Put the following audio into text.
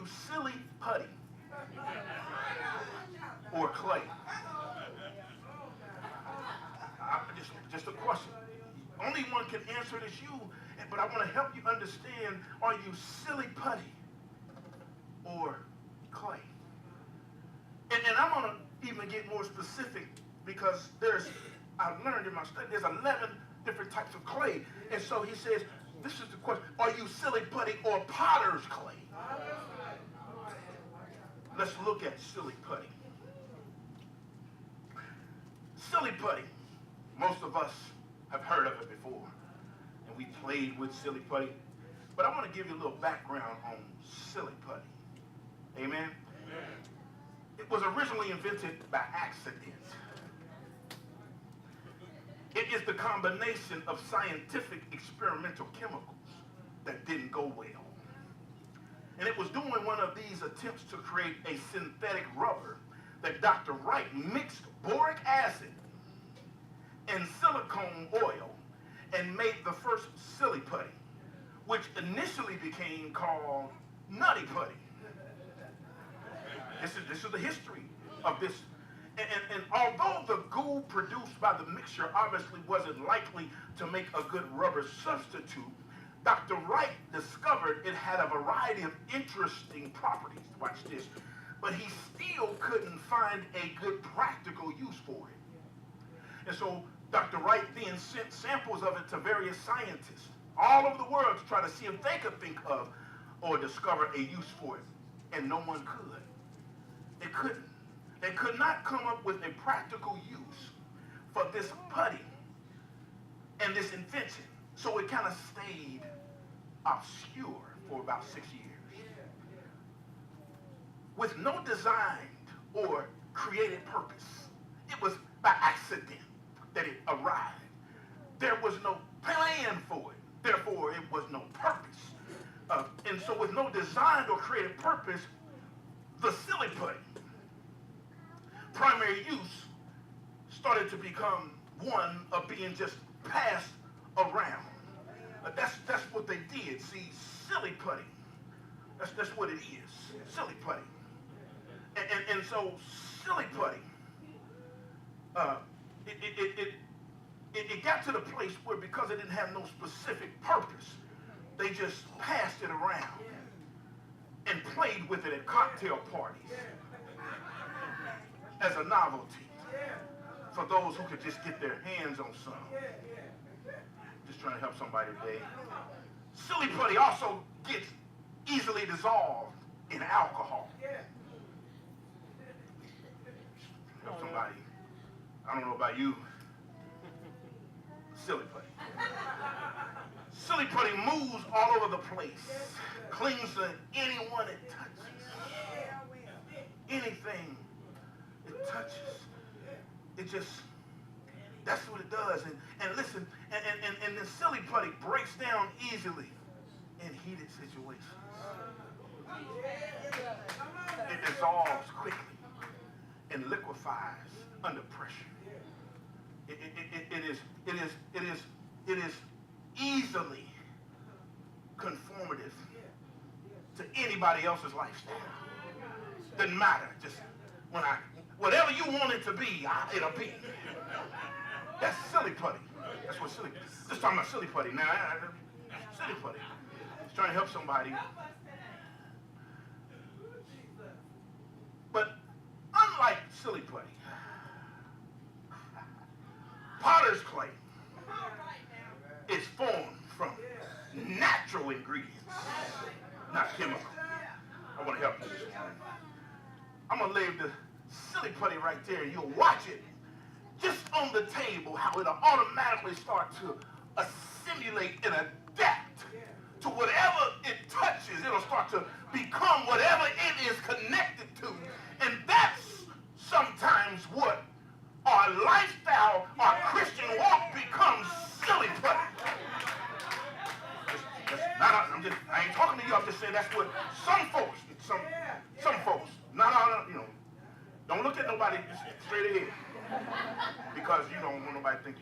silly putty or clay? Just a question. Only one can answer it is you, but I want to help you understand, are you silly putty or clay? And I'm going to even get more specific because I've learned in my study, there's 11 different types of clay. And so he says, this is the question, are you silly putty or potter's clay? Let's look at silly putty. Silly putty, most of us have heard of it before, and we played with silly putty. But I want to give you a little background on silly putty. Amen? Amen. It was originally invented by accident. It is the combination of scientific experimental chemicals that didn't go well. And it was during one of these attempts to create a synthetic rubber that Dr. Wright mixed boric acid and silicone oil and made the first silly putty, which initially became called nutty putty. This is the history of this. And although the goo produced by the mixture obviously wasn't likely to make a good rubber substitute, Dr. Wright discovered it had a variety of interesting properties. Watch this. But he still couldn't find a good practical use for it. And so Dr. Wright then sent samples of it to various scientists all over the world to try to see if they could think of or discover a use for it. And no one could. They couldn't. They could not come up with a practical use for this putty and this invention. So it kind of stayed obscure for about 6 years. With no designed or created purpose. It was by accident that it arrived. There was no plan for it. Therefore, it was no purpose. And so with no designed or created purpose, the silly putty, primary use, started to become one of being just passed around. That's what they did. See, silly putty, that's what it is, silly putty. And so silly putty, it got to the place where because it didn't have no specific purpose, they just passed it around and played with it at cocktail parties as a novelty for those who could just get their hands on some. Just trying to help somebody today. Silly putty also gets easily dissolved in alcohol. Help somebody. I don't know about you. Silly putty. Silly putty moves all over the place. Clings to anyone it touches. Anything it touches. It just, that's what it does. And listen, and the silly putty breaks down easily in heated situations. It dissolves quickly and liquefies under pressure. It is easily conformative to anybody else's lifestyle. Doesn't matter. Just whatever you want it to be, it'll be. That's silly putty. That's what silly. Just talking about silly putty now. Silly putty. Just trying to help somebody. But unlike silly putty, potter's clay is formed from natural ingredients, not chemical. I want to help you this morning. I'm going to leave the silly putty right there, and you'll watch it just on the table, how it'll automatically start to assimilate and adapt to whatever it touches. It'll start to become whatever it is connected to. And that's sometimes what our lifestyle, our Christian walk becomes silly putty. I ain't talking to you, I'm just saying that's what some folks, not all, don't look at nobody straight ahead because you don't want nobody to think,